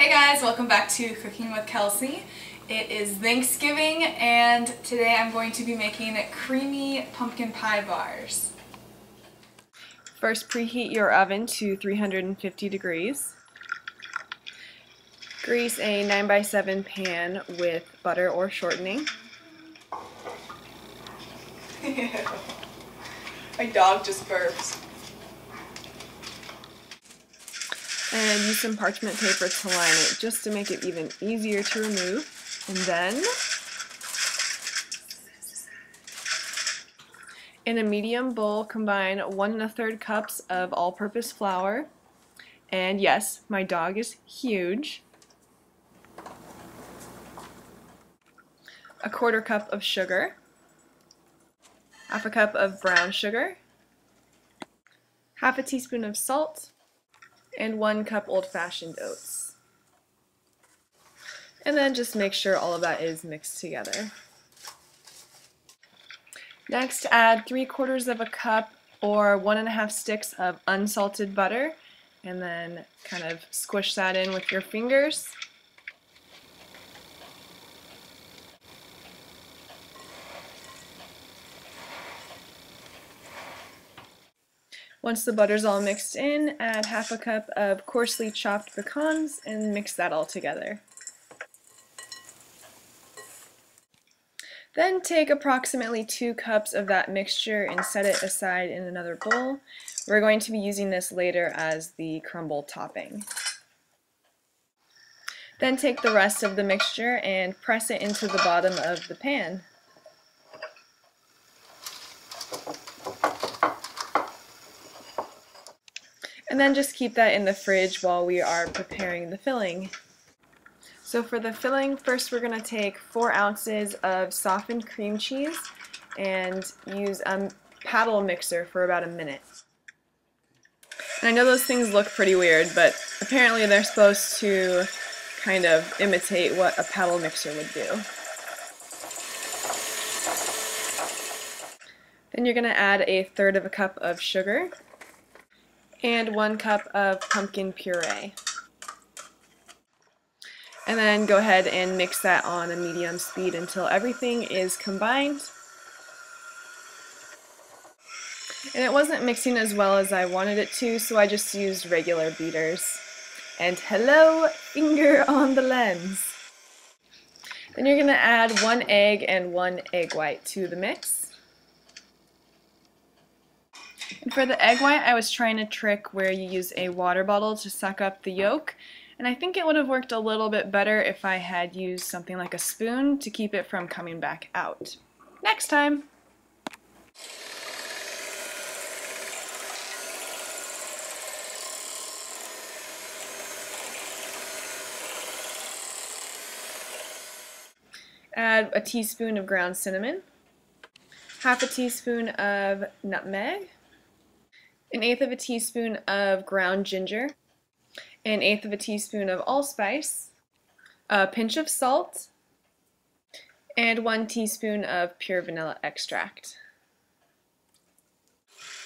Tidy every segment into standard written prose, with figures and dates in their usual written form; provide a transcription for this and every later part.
Hey guys, welcome back to Cooking with Kelsey. It is Thanksgiving and today I'm going to be making creamy pumpkin pie bars. First, preheat your oven to 350 degrees. Grease a 9x7 pan with butter or shortening. My dog just burps. And use some parchment paper to line it just to make it even easier to remove. And then, in a medium bowl, combine 1 1/3 cups of all-purpose flour. And yes, my dog is huge. 1/4 cup of sugar. 1/2 cup of brown sugar. 1/2 teaspoon of salt. And 1 cup old-fashioned oats. And then just make sure all of that is mixed together. Next, add 3/4 cup or 1 1/2 sticks of unsalted butter, and then kind of squish that in with your fingers. Once the butter's all mixed in, add 1/2 cup of coarsely chopped pecans and mix that all together. Then take approximately 2 cups of that mixture and set it aside in another bowl. We're going to be using this later as the crumble topping. Then take the rest of the mixture and press it into the bottom of the pan. And then just keep that in the fridge while we are preparing the filling. So for the filling, first we're going to take 4 ounces of softened cream cheese and use a paddle mixer for about a minute. And I know those things look pretty weird, but apparently they're supposed to kind of imitate what a paddle mixer would do. Then you're going to add 1/3 cup of sugar and 1 cup of pumpkin puree. And then go ahead and mix that on a medium speed until everything is combined. And it wasn't mixing as well as I wanted it to, so I just used regular beaters. And hello, finger on the lens. Then you're going to add 1 egg and 1 egg white to the mix. And for the egg white, I was trying a trick where you use a water bottle to suck up the yolk, and I think it would have worked a little bit better if I had used something like a spoon to keep it from coming back out. Next time! Add a teaspoon of ground cinnamon, 1/2 teaspoon of nutmeg, 1/8 teaspoon of ground ginger, 1/8 teaspoon of allspice, a pinch of salt, and 1 teaspoon of pure vanilla extract.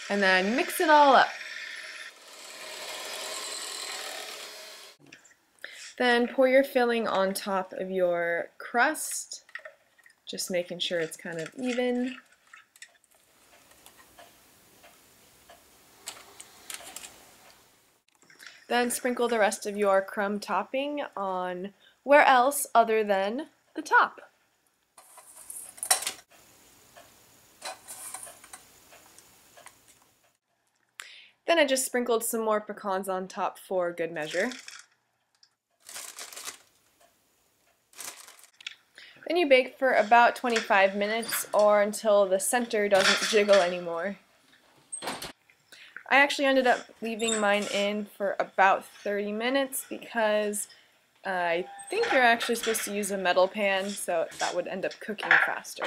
And then mix it all up. Then pour your filling on top of your crust, just making sure it's kind of even. Then sprinkle the rest of your crumb topping on where else other than the top. Then I just sprinkled some more pecans on top for good measure. Then you bake for about 25 minutes or until the center doesn't jiggle anymore. I actually ended up leaving mine in for about 30 minutes because I think you're actually supposed to use a metal pan, so that would end up cooking faster.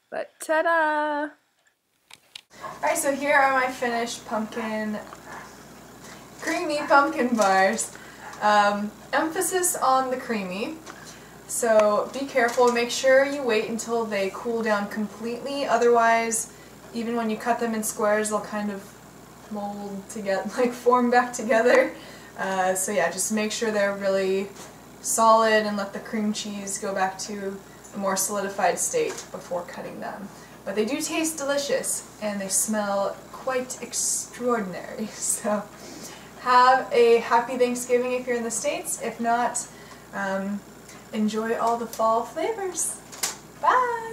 But ta-da! Alright, so here are my finished creamy pumpkin bars. Emphasis on the creamy. So be careful, make sure you wait until they cool down completely, otherwise even when you cut them in squares they'll kind of mold together, like form back together. So yeah, just make sure they're really solid and let the cream cheese go back to a more solidified state before cutting them. But they do taste delicious and they smell quite extraordinary. So have a happy Thanksgiving if you're in the States. If not, enjoy all the fall flavors. Bye!